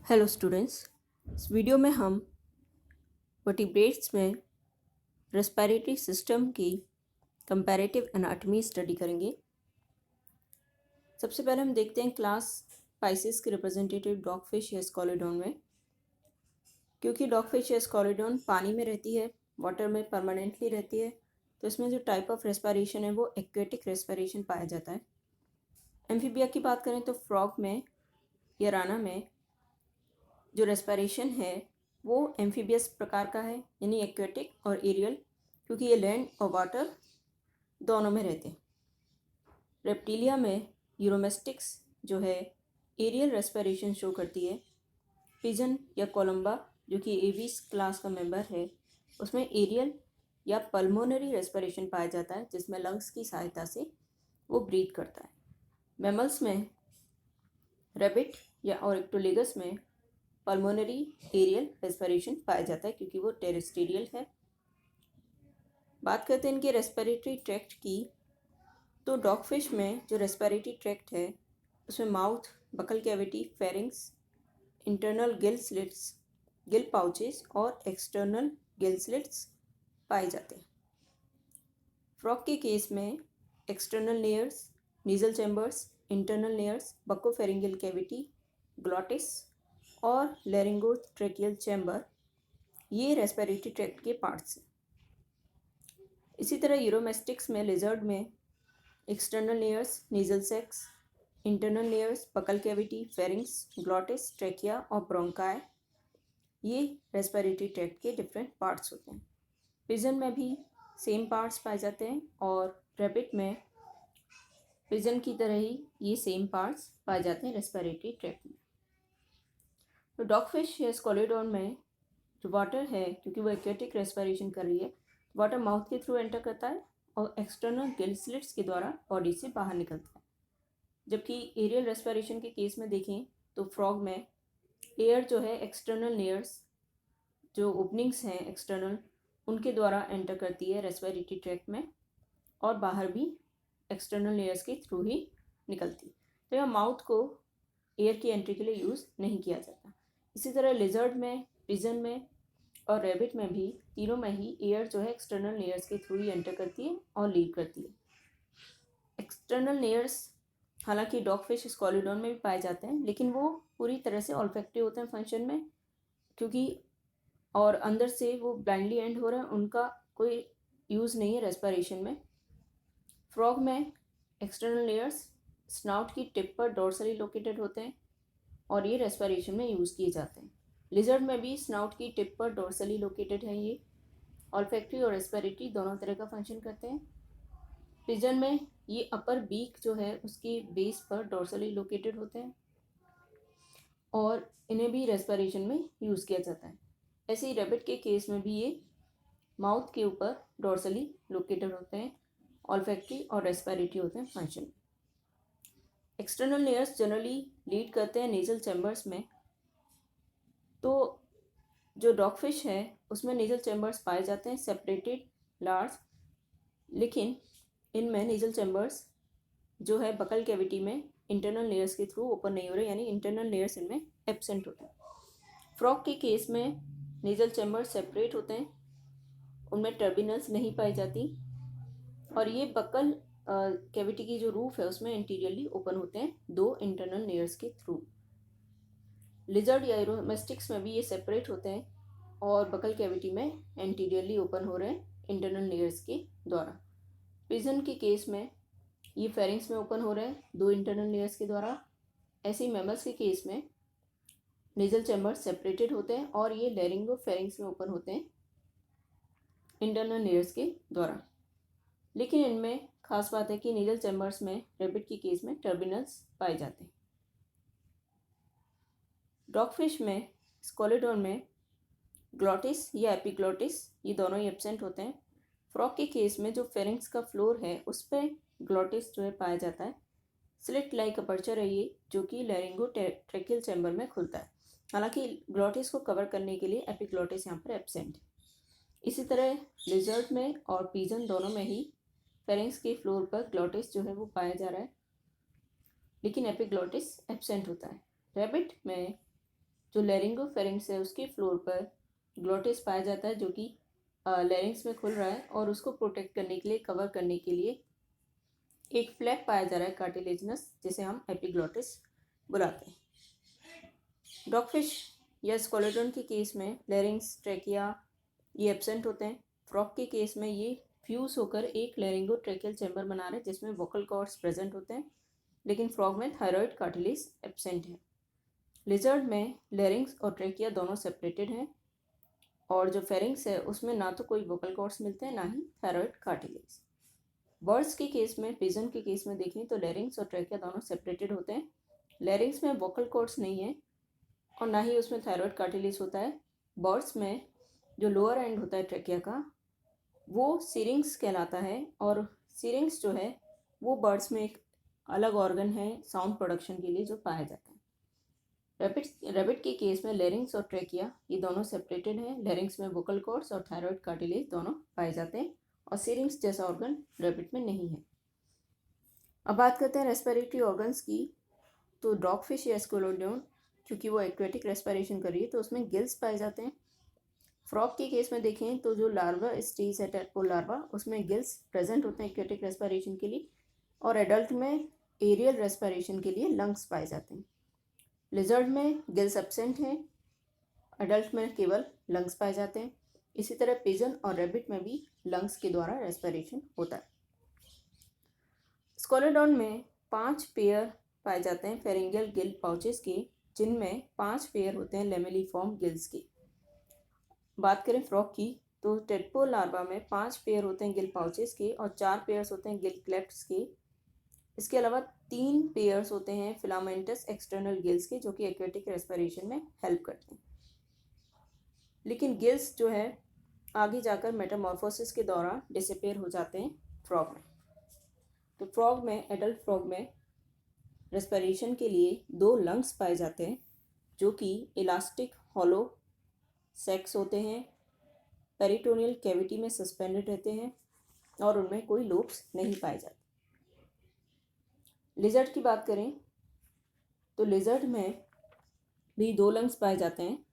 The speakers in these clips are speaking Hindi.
Hello students. इस वीडियो में हम वर्टिब्रेट्स में रेस्पिरेटरी सिस्टम की कंपैरेटिव एनाटॉमी स्टडी करेंगे। सबसे पहले हम देखते हैं क्लास पाइसेस के रिप्रेजेंटेटिव डॉगफिश या स्कॉलिडॉन में। क्योंकि डॉगफिश या स्कॉलिडॉन पानी में रहती है, वाटर में परमानेंटली रहती है, तो इसमें जो टाइप ऑफ रेस्पिरेशन है वो एक्वेटिक रेस्पिरेशन पाया जाता है। एम्फीबिया की बात करें तो फ्रॉग में या राना में जो रेस्पिरेशन है वो एम्फीबियस प्रकार का है, यानी एक्वेटिक और एरियल, क्योंकि ये लैंड और वाटर दोनों में रहते हैं। रेप्टिलिया में यूरोमेस्टिक्स जो है एरियल रेस्पिरेशन शो करती है। पिजन या कोलंबा जो कि एविस क्लास का मेंबर है, उसमें एरियल या पल्मोनरी रेस्पिरेशन पाया जाता है, जिसमें लंग्स की सहायता से वो ब्रीथ करता है। मैमल्स में रेबिट या ऑरिक्टोलेगस में पल्मोनरी एरियल रेस्पिरेशन पाया जाता है, क्योंकि वो टेरेस्टेरियल है। बात करते हैं इनके रेस्पिरेटरी ट्रैक्ट की, तो डॉगफिश में जो रेस्पिरेटरी ट्रैक्ट है उसमें mouth, buccal cavity, pharynx, internal gill slits, gill pouches और एक्सटर्नल गिल स्लिट्स पाए जाते हैं। फ्रॉग के केस में external layers, nasal chambers, internal layers, buccopharyngeal cavity, glottis और लैरिंगोट्रेकियल चैम्बर, ये रेस्पिरेटरी ट्रैक्ट के पार्ट्स हैं। इसी तरह यूरोमेस्टिक्स में लिजर्ड में external layers, nasal sacs, internal layers, buccal cavity, pharynx, glottis, trachea और ब्रोंकाई, ये रेस्पिरेटरी ट्रैक्ट के डिफरेंट पार्ट्स होते हैं। पिजन में भी सेम पार्ट्स पाए जाते हैं और रैबिट में पिजन की तरह ही ये सेम पार्ट्स पाए जाते हैं रेस्पिरेटरी ट्रैक्ट में। तो डॉगफिश या स्कॉलिडॉन में जो वाटर है, क्योंकि वो एक्वेटिक रेस्पिरेशन कर रही है, वाटर माउथ के थ्रू एंटर करता है और एक्सटर्नल गिल स्लिट्स के द्वारा बॉडी से बाहर निकलता है। जबकि एरियल रेस्पिरेशन के केस में देखें तो फ्रॉग में एयर जो है एक्सटर्नल लेयर्स, जो ओपनिंग्स हैं एक्सटर्नल, उनके द्वारा एंटर करती है रेस्पिरेटरी ट्रैक्ट में और बाहर भी एक्सटर्नल लेयर्स के थ्रू ही निकलती है। तो यहाँ माउथ को एयर की एंट्री के लिए यूज़ नहीं किया जाता। इसी तरह लिजर्ड में, पिजन में और रैबिट में भी, तीनों में ही एयर जो है एक्सटर्नल लेयर्स के थ्रू ही एंटर करती है और लीव करती है। एक्सटर्नल लेयर्स हालांकि डॉगफिश, स्कॉलिडॉन में भी पाए जाते हैं, लेकिन वो पूरी तरह से ऑल्फैक्टिव होते हैं फंक्शन में, क्योंकि और अंदर से वो ब्लाइंडली एंड हो रहा है, उनका कोई यूज़ नहीं है रेस्पिरेशन में। फ्रॉग में एक्सटर्नल लेयर्स स्नाउट की टिप पर डोर्सली लोकेटेड होते हैं और ये रेस्पिरेशन में यूज़ किए जाते हैं। लिजर्ड में भी स्नाउट की टिप पर डोर्सली लोकेटेड है, ये ऑल्फैक्टरी और रेस्पिरेटरी दोनों तरह का फंक्शन करते हैं। पिजन में ये अपर बीक जो है उसके बेस पर डोर्सली लोकेटेड होते हैं और इन्हें भी रेस्पिरेशन में यूज़ किया जाता है। ऐसे ही रैबिट के केस में भी ये माउथ के ऊपर डोर्सली लोकेटेड होते हैं, ऑल्फैक्टरी और रेस्पिरेटरी होते हैं function. External layers generally lead करते हैं नेजल चैम्बर्स में। तो जो डॉगफिश है उसमें नेजल चैम्बर्स पाए जाते हैं सेपरेटेड लार्ज, लेकिन इनमें नेजल चैम्बर्स जो है बकल कैविटी में इंटरनल लेयर्स के थ्रू ओपन नहीं हो रहे, यानी इंटरनल लेयर्स इनमें एब्सेंट होते हैं। फ्रॉग के केस में नेजल चैम्बर्स सेपरेट होते हैं, उनमें टर्बिनल्स नहीं पाई जाती और ये बकल कैविटी की जो रूफ है उसमें इंटीरियरली ओपन होते हैं दो इंटरनल लेयर्स के थ्रू। लिजर्ड या यूरोमेस्टिक्स में भी ये सेपरेट होते हैं और बकल कैविटी में एंटीरियरली ओपन हो रहे हैं इंटरनल लेयर्स के द्वारा। पिजन के केस में ये फेरिंग्स में ओपन हो रहे हैं दो इंटरनल लेयर्स के द्वारा। ऐसे ही मैमल्स के केस में नेजल चैम्बर सेपरेटेड होते हैं और ये लैरिंगो फेरिंग्स में ओपन होते हैं इंटरनल लेयर्स के द्वारा। लेकिन इनमें खास बात है कि नेजल चैम्बर्स में रैबिट के केस में टर्बिनल्स पाए जाते हैं। डॉगफिश में, स्कॉलिडॉन में ग्लॉटिस या एपिग्लॉटिस ये दोनों ही एब्सेंट होते हैं। फ्रॉग के केस में जो फेरिंग्स का फ्लोर है उस पर ग्लॉटिस जो है पाया जाता है। स्लिट लाइक अपर्चर है ये, जो कि लैरिंगो ट्रेकियल चैम्बर में खुलता है। हालांकि ग्लॉटिस को कवर करने के लिए एपिग्लॉटिस यहाँ पर एब्सेंट है। इसी तरह लिजर्ड में और पिजन दोनों में ही फेरिंग्स के फ्लोर पर ग्लॉटिस जो है वो पाया जा रहा है, लेकिन एपिग्लॉटिस एब्सेंट होता है। रैबिट में जो लैरिंगोफेरिंक्स है उसके फ्लोर पर ग्लोटिस पाया जाता है, जो कि लैरिंग्स में खुल रहा है, और उसको प्रोटेक्ट करने के लिए, कवर करने के लिए एक फ्लैप पाया जा रहा है कार्टिलेजिनस, जिसे हम एपिग्लोटिस बुलाते हैं। डॉगफिश या स्कोलेडोन के केस में लैरिंग्स, ट्रैकिया ये एब्सेंट होते हैं। फ्रॉग के केस में ये फ्यूज होकर एक लैरिंगो ट्रैकियल चैम्बर बना रहे हैं जिसमें वोकल कॉर्ड्स प्रेजेंट होते हैं, लेकिन फ्रॉग में थायरॉइड कार्टिलेज एब्सेंट है। लिजर्ड में लैरिंग्स और ट्रैकिया दोनों सेपरेटेड हैं, और जो फेरिंग्स है उसमें ना तो कोई वोकल कॉर्ड्स मिलते हैं, ना ही थायरॉइड कार्टिलेज। बर्ड्स के केस में, पिजन के केस में देखें तो लैरिंग्स और ट्रैकिया दोनों सेपरेटेड होते हैं। लैरिंग्स में वोकल कॉर्ड्स नहीं है और ना ही उसमें थायरॉइड कार्टिलेज होता है। बर्ड्स में जो लोअर एंड होता है ट्रैकिया का, वो सिरिंग्स कहलाता है, और सिरिंग्स जो है वो बर्ड्स में एक अलग ऑर्गन है साउंड प्रोडक्शन के लिए जो पाया जाता है। रैबिट के केस में लैरिंग्स और ट्रैकिया ये दोनों सेपरेटेड हैं। लैरिंग्स में वोकल कॉर्ड्स और थायरॉइड कार्टिलेज दोनों पाए जाते हैं, और सिरिंग्स जैसा ऑर्गन रैबिट में नहीं है। अब बात करते हैं रेस्पिरेटरी ऑर्गन्स की। तो डॉगफिश या स्क्विलोडोन, क्योंकि वो एक्वेटिक रेस्पिरेशन कर रही है तो उसमें गिल्स पाए जाते हैं। फ्रॉग के केस में देखें तो जो लार्वा स्टेज है टेडपोल लार्वा, उसमें गिल्स प्रेजेंट होते हैं एक्वेटिक रेस्पिरेशन के लिए, और एडल्ट में एरियल रेस्पिरेशन के लिए लंग्स पाए जाते हैं। लिजर्ड में गिल्स एब्सेंट हैं, एडल्ट में केवल लंग्स पाए जाते हैं। इसी तरह पिजन और रैबिट में भी लंग्स के द्वारा रेस्पिरेशन होता है। स्कोलेडॉन में 5 पेयर पाए जाते हैं फेरिंगियल गिल पाउचेस के, जिनमें 5 पेयर होते हैं लेमेलिफॉर्म गिल्स के। बात करें फ्रॉग की, तो टेडपोल लार्वा में 5 पेयर होते हैं गिल पाउचेस के और 4 पेयर्स होते हैं गिल क्लेफ्ट्स के। इसके अलावा 3 पेयर्स होते हैं फिलामेंटस एक्सटर्नल गिल्स के, जो कि एक्वेटिक रेस्पिरेशन में हेल्प करते हैं। लेकिन गिल्स जो है आगे जाकर मेटामॉर्फोसिस के दौरान डिसअपेयर हो जाते हैं फ्रॉग में। तो फ्रॉग में, एडल्ट फ्रॉग में रेस्पिरेशन के लिए 2 लंग्स पाए जाते हैं, जो कि इलास्टिक हॉलो सेक्स होते हैं, पेरिटोनियल कैविटी में सस्पेंडेड रहते हैं, और उनमें कोई लोब्स नहीं पाए जाते। लिजर्ड की बात करें तो लिजर्ड में भी 2 लंग्स पाए जाते हैं,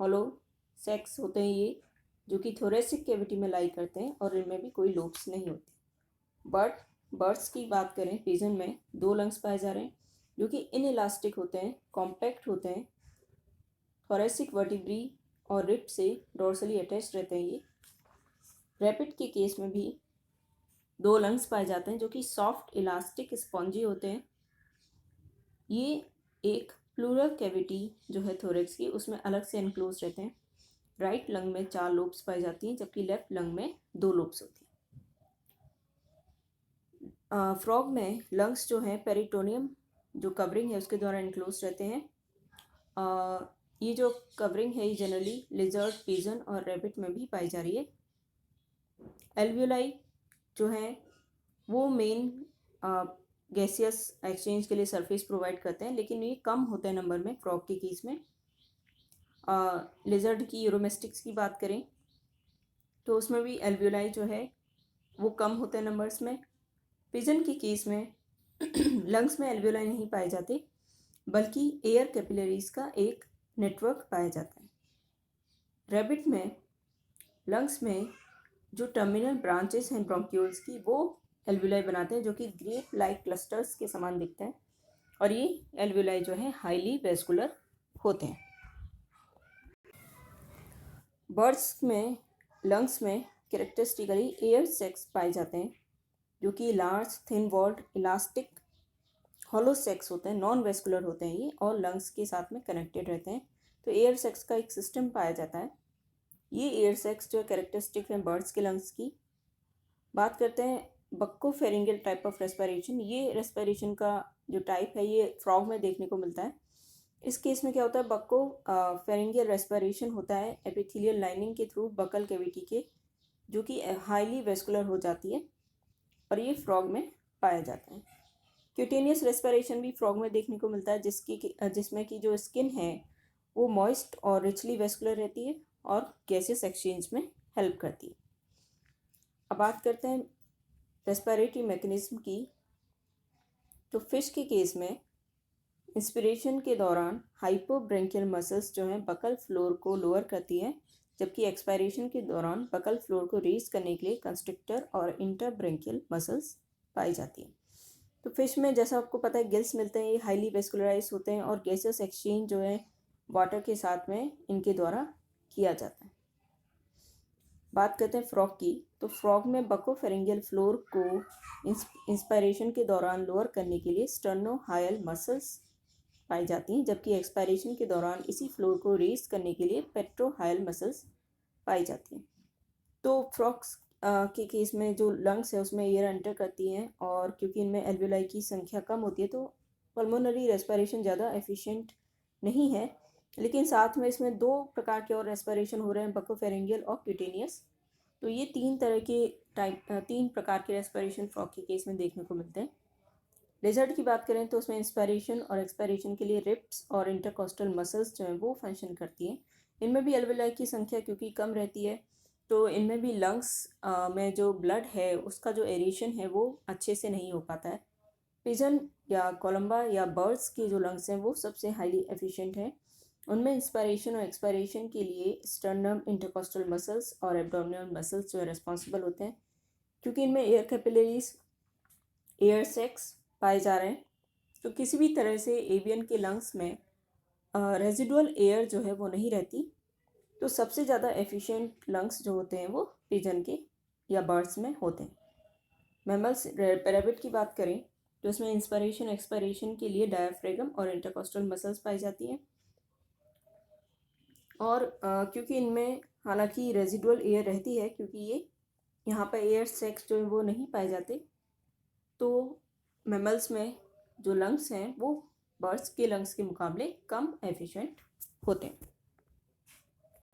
हॉलो सेक्स होते हैं ये, जो कि थोरेसिक कैविटी में लाई करते हैं, और इनमें भी कोई लोब्स नहीं होते। बर्ड्स की बात करें, पिजन में 2 लंग्स पाए जा रहे हैं, जो कि इनइलास्टिक होते हैं, कॉम्पैक्ट होते हैं, थोरेसिक वर्टिब्री और रिब से डोर्सली अटैच रहते हैं ये। रैबिट के केस में भी 2 लंग्स पाए जाते हैं, जो कि सॉफ्ट इलास्टिक स्पॉन्जी होते हैं। ये एक प्लूरल कैविटी जो है थोरेक्स की, उसमें अलग से एनक्लोज रहते हैं। राइट लंग में 4 लोब्स पाई जाती हैं, जबकि लेफ्ट लंग में 2 लोब्स होती हैं। फ्रॉग में लंग्स जो हैं पेरिटोनियम जो कवरिंग है उसके द्वारा एनक्लोज रहते हैं। ये जो कवरिंग है ये जनरली लिजर्ड, पिजन और रैबिट में भी पाई जा रही है। एल्वियोलाई जो है वो मेन गैसियस एक्सचेंज के लिए सरफेस प्रोवाइड करते हैं, लेकिन ये कम होते हैं नंबर में फ्रॉग के केस में। लिजर्ड की यूरोमेस्टिक्स की बात करें तो उसमें भी एल्वियोलाई जो है वो कम होते हैं नंबर्स में। पिजन के केस में लंग्स में एल्वियोलाई नहीं पाए जाते, बल्कि एयर कैपिलरीज का एक नेटवर्क पाया जाता है। रैबिट में लंग्स में जो टर्मिनल ब्रांचेस हैं ब्रोंक्यूल्स की, वो एल्वियोलाई बनाते हैं, जो कि ग्रेप लाइक क्लस्टर्स के समान दिखते हैं, और ये एल्वियोलाई जो है हाईली वेस्कुलर होते हैं। बर्ड्स में लंग्स में कैरेक्टरिस्टिकली एयर सेक्स पाए जाते हैं, जो कि large thin walled elastic hollow sacs होते हैं, नॉन वेस्कुलर होते हैं ये, और लंग्स के साथ में कनेक्टेड रहते हैं। तो एयर सेक्स का एक सिस्टम पाया जाता है। ये एयर सेक्स जो कैरेक्टरिस्टिक हैं बर्ड्स के लंग्स की। बात करते हैं बक्कोफेरिंगियल टाइप ऑफ रेस्पिरेशन। ये रेस्पिरेशन का जो टाइप है ये फ्रॉग में देखने को मिलता है। इस केस में क्या होता है, बक्को फेरिंगियल रेस्पिरेशन होता है एपिथेलियल लाइनिंग के थ्रू बकल कैविटी के, जो कि हाईली वेस्कुलर हो जाती है, और ये फ्रॉग में पाया जाता है। क्यूटेनियस रेस्पिरेशन भी फ्रॉग में देखने को मिलता है, जिसमें कि जो स्किन है वो मॉइस्ट और रिचली वेस्कुलर रहती है और गैसेस एक्सचेंज में हेल्प करती है। अब बात करते हैं रेस्पिरेटरी मैकेनिज्म की। तो फिश के केस में इंस्पिरेशन के दौरान हाइपोब्रेंकियल मसल्स जो हैं बकल फ्लोर को लोअर करती है, जबकि एक्सपायरेशन के दौरान बकल फ्लोर को रेज करने के लिए कंस्ट्रिक्टर और इंटरब्रेंकियल मसल्स पाई जाती हैं। तो फिश में जैसा आपको पता है गिल्स मिलते हैं, ये हाईली वेस्कुलराइज होते हैं और गैसेस एक्सचेंज जो है वाटर के साथ में इनके द्वारा किया जाता है। बात करते हैं फ्रॉग की, तो फ्रॉग में बकोफेरिंगियल फ्लोर को इंस्पायरेशन के दौरान लोअर करने के लिए स्टर्नोहायल मसल्स पाई जाती हैं, जबकि एक्सपायरेशन के दौरान इसी फ्लोर को रेज करने के लिए पेट्रोहायल मसल्स पाई जाती हैं। तो फ्रॉग्स के केस में जो लंग्स है उसमें एयर एंटर करती हैं, और क्योंकि इनमें एल्वियोलाई की संख्या कम होती है तो पल्मोनरी रेस्पिरेशन ज़्यादा एफिशिएंट नहीं है। लेकिन साथ में इसमें दो प्रकार के और रेस्पिरेशन हो रहे हैं, बकोफेरिंगियल और क्यूटेनियस। तो ये तीन प्रकार के रेस्पिरेशन फ्रॉग के केस में देखने को मिलते हैं। लिजर्ड की बात करें तो उसमें इंस्पायरेशन और एक्सपायरेशन के लिए रिप्स और इंटरकोस्टल मसल्स जो हैं वो फंक्शन करती हैं। इनमें भी एल्वियोलाई की संख्या क्योंकि कम रहती है तो इनमें भी लंग्स में जो ब्लड है उसका जो एरेशन है वो अच्छे से नहीं हो पाता है। पिजन या कोलंबा या बर्ड्स की जो लंग्स हैं वो सबसे हाईली एफिशिएंट हैं। उनमें इंस्पायरेशन और एक्सपायरेशन के लिए स्टर्नम, इंटरकोस्टल मसल्स और एब्डोमिनल मसल्स जो है रिस्पॉन्सिबल होते हैं। क्योंकि इनमें एयर कैपिलरीज, एयर सैक्स पाए जा रहे हैं, तो किसी भी तरह से एवियन के लंग्स में रेजिडुअल एयर जो है वो नहीं रहती। तो सबसे ज़्यादा एफिशिएंट लंग्स जो होते हैं वो पिजन के या बर्ड्स में होते हैं। मैमल्स, रैबिट की बात करें तो इसमें इंस्पायरेशन एक्सपायरेशन के लिए डायाफ्रेगम और इंटरकोस्टल मसल्स पाई जाती हैं। और क्योंकि इनमें हालांकि रेजिडुअल एयर रहती है, क्योंकि ये यहाँ पर एयर सैक्स जो है वो नहीं पाए जाते, तो मैमल्स में जो लंग्स हैं वो बर्ड्स के लंग्स के मुकाबले कम एफिशिएंट होते हैं।